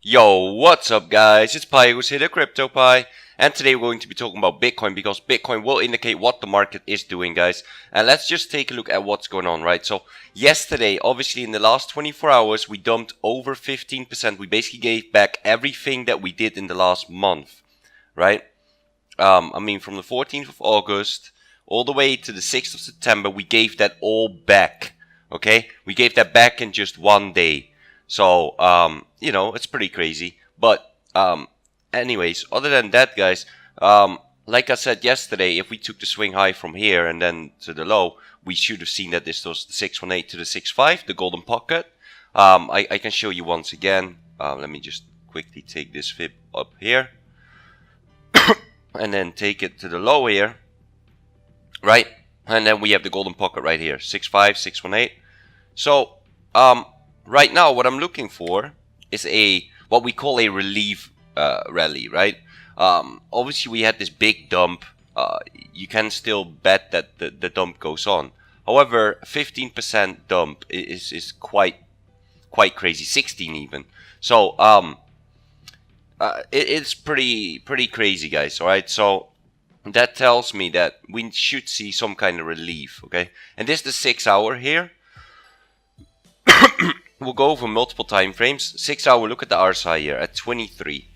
Yo, what's up guys? It's Pygoz here, the Crypto Pie, and today we're going to be talking about Bitcoin because Bitcoin will indicate what the market is doing, guys. And let's just take a look at what's going on, right? So yesterday, obviously in the last 24 hours, we dumped over 15%. We basically gave back everything that we did in the last month, right? I mean, from the 14th of August all the way to the 6th of September, we gave that all back, okay? We gave that back in just one day. So, you know, it's pretty crazy. But, anyways, other than that, guys, like I said yesterday, if we took the swing high from here and then to the low, we should have seen that this was the 618 to the 65, the golden pocket. I can show you once again. Let me just quickly take this fib up here. And then take it to the low here. Right? And then we have the golden pocket right here. 65, 618. So, right now, what I'm looking for is what we call a relief rally, right? Obviously, we had this big dump. You can still bet that the dump goes on. However, 15% dump is quite crazy, 16 even. So it's pretty crazy, guys. All right, so that tells me that we should see some kind of relief. Okay, and this is the 6 hour here. We'll go over multiple time frames. 6 hour, look at the RSI here at 23.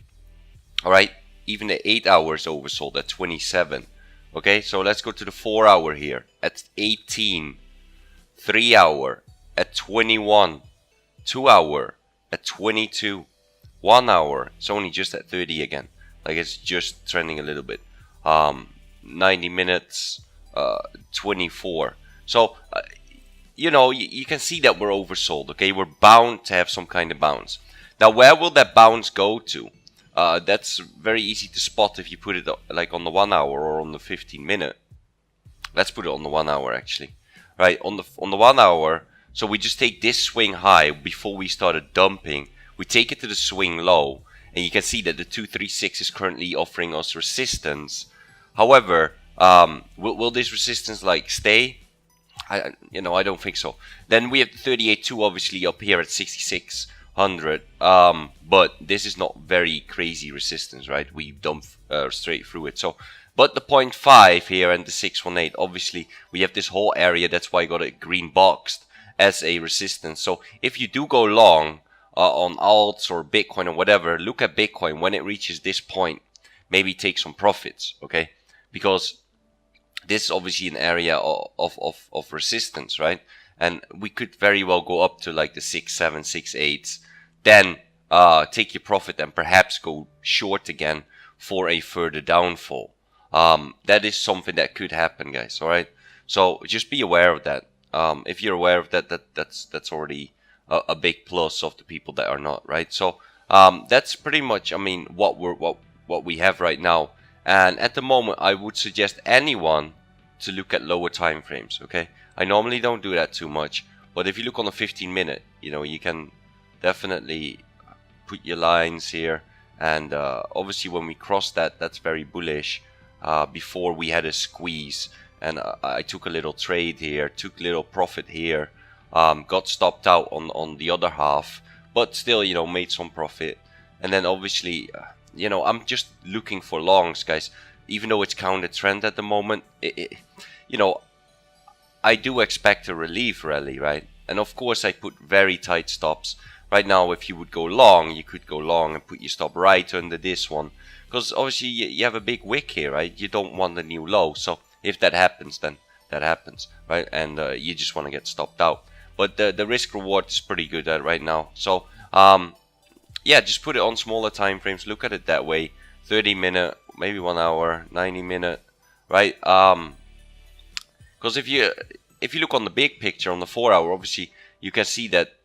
All right, even the 8 hours oversold at 27. Okay, so let's go to the 4 hour here at 18. 3 hour at 21. 2 hour at 22. 1 hour, it's only just at 30 again. Like it's just trending a little bit. 90 minutes, 24. So, you know, you can see that we're oversold, okay? We're bound to have some kind of bounce. Now, where will that bounce go to? That's very easy to spot if you put it like on the 1 hour or on the 15 minute. Let's put it on the 1 hour actually. Right, on the 1 hour, so we just take this swing high before we started dumping. We take it to the swing low, and you can see that the 236 is currently offering us resistance. However, will this resistance like stay? I don't think so. Then we have the 38.2 obviously up here at 6600. But this is not very crazy resistance, right? We dump straight through it. So, but the 0.5 here and the 618, obviously we have this whole area. That's why I got it green boxed as a resistance. So if you do go long on alts or Bitcoin or whatever, look at Bitcoin when it reaches this point. Maybe take some profits, okay? Because this is obviously an area of resistance, right? And we could very well go up to like the 6.7, 6.8, then take your profit and perhaps go short again for a further downfall. That is something that could happen, guys. All right. So just be aware of that. If you're aware of that, that's already a big plus of the people that are not, right? So that's pretty much, I mean, what we have right now. And at the moment, I would suggest anyone to look at lower time frames. Okay, I normally don't do that too much, but if you look on a 15 minute, you know, you can definitely put your lines here. And obviously, when we cross that, that's very bullish. Before we had a squeeze, and I took a little trade here, took a little profit here. Got stopped out on the other half, but still, you know, made some profit. And then obviously, you know, I'm just looking for longs, guys. Even though it's counter trend at the moment, you know, I do expect a relief rally, right? And of course, I put very tight stops. Right now, if you would go long, you could go long and put your stop right under this one. Because obviously, you have a big wick here, right? You don't want a new low. So if that happens, then that happens, right? And you just want to get stopped out. But the risk reward is pretty good at right now. So yeah, just put it on smaller time frames. Look at it that way. 30 minute, maybe 1 hour, 90 minute, right? Because if you look on the big picture on the 4 hour, obviously you can see that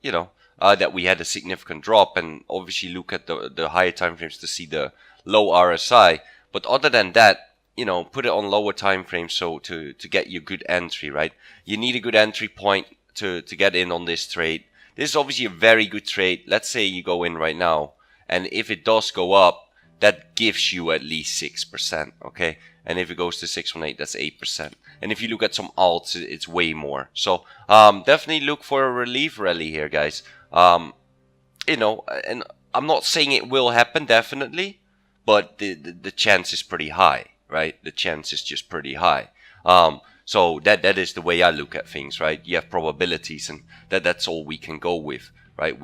you know that we had a significant drop, and obviously look at the higher time frames to see the low RSI. But other than that, you know, put it on lower time frames so to get you good entry, right? You need a good entry point to get in on this trade. This is obviously a very good trade. Let's say you go in right now, and if it does go up, that gives you at least 6%, okay? And if it goes to 618, that's 8%. And if you look at some alts, it's way more. So definitely look for a relief rally here, guys. you know, and I'm not saying it will happen definitely, but the chance is pretty high, right? The chance is just pretty high. So that is the way I look at things, right? You have probabilities, and that's all we can go with, right?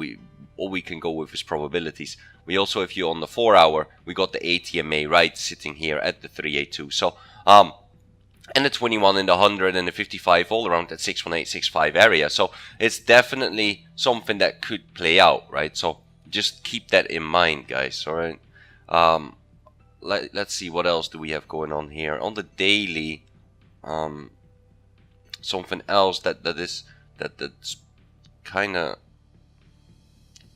All we can go with is probabilities. We also, if you're on the 4 hour, we got the ATMA right sitting here at the 382. So and the 21 and the 100 and the 55 all around that 61865 area. So it's definitely something that could play out, right? So just keep that in mind, guys. All right. Let's see, what else do we have going on here on the daily. Something else that's kind of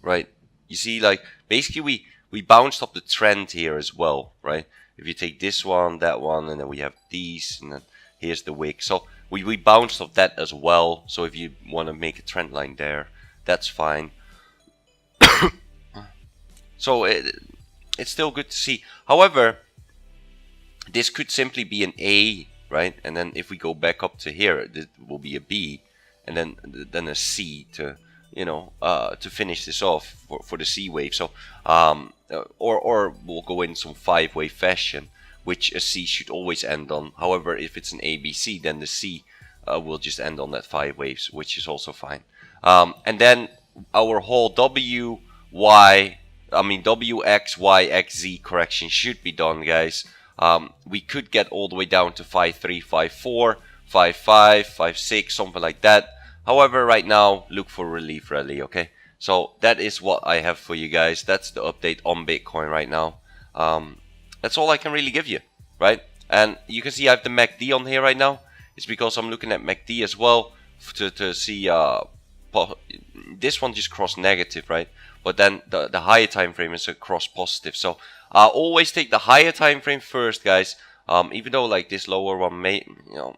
right. You see, like basically we bounced up the trend here as well, right? If you take this one, that one, and then we have these, and then here's the wick. So we bounced off that as well. So if you want to make a trend line there, that's fine. So it's still good to see. However, this could simply be an A, right? And then if we go back up to here, this will be a B, and then a C to, you know, to finish this off for the C wave. So or we'll go in some 5-wave fashion, which a C should always end on. However, if it's an ABC, then the C will just end on that 5 waves, which is also fine. And then our whole WX, Y, X, Z correction should be done, guys. We could get all the way down to 5.3, 5.4, 5.5, 5.6, something like that. However, right now, look for relief rally, okay? So that is what I have for you guys. That's the update on Bitcoin right now. That's all I can really give you, right? And you can see I have the MACD on here right now. It's because I'm looking at MACD as well to see this one just crossed negative, right? But then the higher time frame is a cross positive. So always take the higher time frame first, guys. Even though like this lower one may, you know,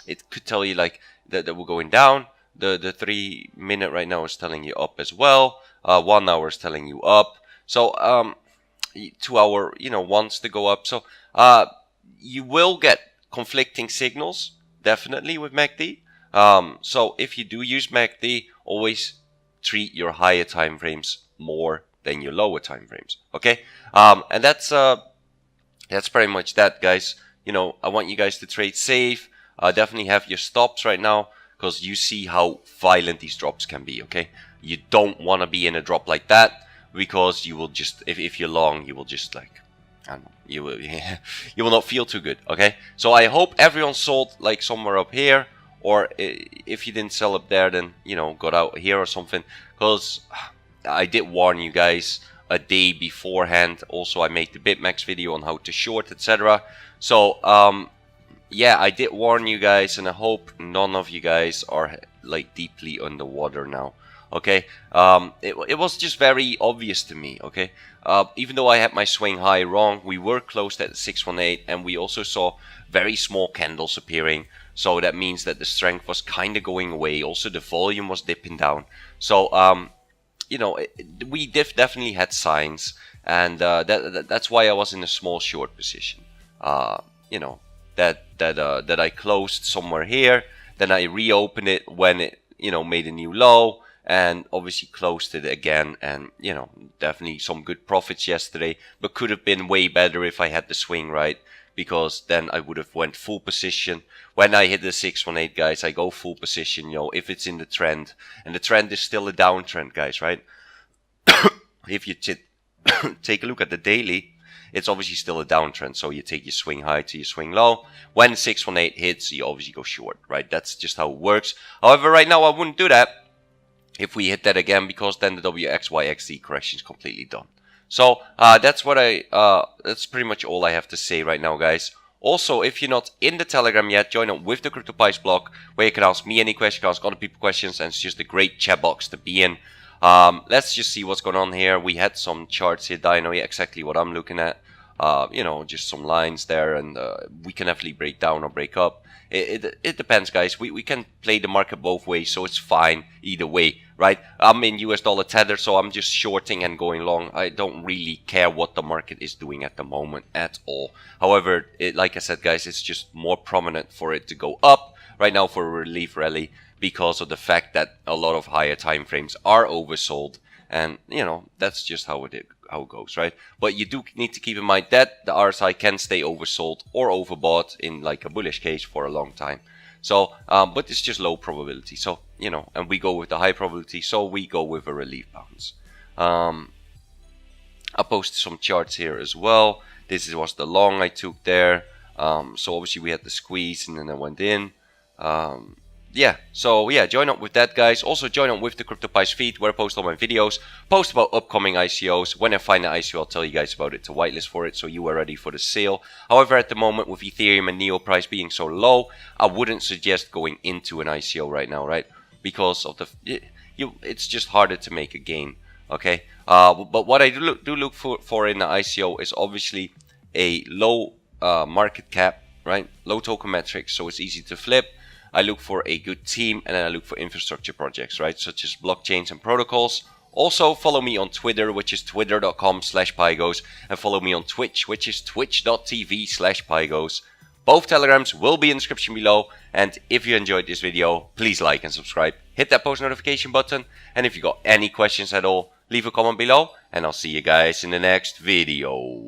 it could tell you like that we're going down. The 3 minute right now is telling you up as well. 1 hour is telling you up. So 2 hour, you know, wants to go up. So you will get conflicting signals definitely with MACD. So if you do use MACD, always treat your higher time frames more than your lower time frames. Okay, and that's pretty much that, guys. You know, I want you guys to trade safe. Definitely have your stops right now, because you see how violent these drops can be. Okay, you don't want to be in a drop like that, because you will just, if you're long, you will just like, I don't know, you will you will not feel too good. Okay, so I hope everyone sold like somewhere up here, or if you didn't sell up there, then, you know, got out here or something, because I did warn you guys a day beforehand. Also, I made the BitMax video on how to short, etc. So yeah, I did warn you guys, and I hope none of you guys are like deeply underwater now. Okay, it was just very obvious to me. Okay, even though I had my swing high wrong, we were closed at 618, and we also saw very small candles appearing. So that means that the strength was kind of going away. Also, the volume was dipping down. So you know, we definitely had signs, and that's why I was in a small short position. You know, that I closed somewhere here, then I reopened it when it, you know, made a new low, and obviously closed it again. And, you know, definitely some good profits yesterday, but could have been way better if I had the swing right, because then I would have went full position. When I hit the 618, guys, I go full position, you know, if it's in the trend, and the trend is still a downtrend, guys, right? If you take a look at the daily, it's obviously still a downtrend. So you take your swing high to your swing low. When 618 hits, you obviously go short, right? That's just how it works. However, right now I wouldn't do that if we hit that again, because then the WXYXZ correction is completely done. So that's what that's pretty much all I have to say right now, guys. Also, if you're not in the Telegram yet, join up with the CryptoPies blog, where you can ask me any question, you can ask other people questions, and it's just a great chat box to be in. Let's just see what's going on here. We had some charts here, Dino, exactly what I'm looking at. You know, just some lines there, and we can definitely break down or break up. It depends, guys. We can play the market both ways, so it's fine either way, right? I'm in US dollar tether, so I'm just shorting and going long. I don't really care what the market is doing at the moment at all. However, like I said, guys, it's just more prominent for it to go up right now for a relief rally, because of the fact that a lot of higher time frames are oversold, and you know, that's just how it goes, right? But you do need to keep in mind that the RSI can stay oversold or overbought in like a bullish case for a long time. So, but it's just low probability. So, you know, and we go with the high probability, so we go with a relief bounce. I posted some charts here as well. This was the long I took there. So obviously we had the squeeze and then I went in. Yeah, so yeah, join up with that, guys. Also join up with the CryptoPies feed where I post all my videos, post about upcoming ICOs. When I find an ICO, I'll tell you guys about it to whitelist for it, so you are ready for the sale. However, at the moment with Ethereum and Neo price being so low, I wouldn't suggest going into an ICO right now, right? Because of it's just harder to make a gain, okay? But what I do look for in the ICO is obviously a low market cap, right? Low token metrics, so it's easy to flip. I look for a good team, and then I look for infrastructure projects, right? Such as blockchains and protocols. Also, follow me on Twitter, which is twitter.com/Pygoz, and follow me on Twitch, which is twitch.tv/Pygoz. Both telegrams will be in the description below, and if you enjoyed this video, please like and subscribe. Hit that post notification button, and if you got any questions at all, leave a comment below, and I'll see you guys in the next video.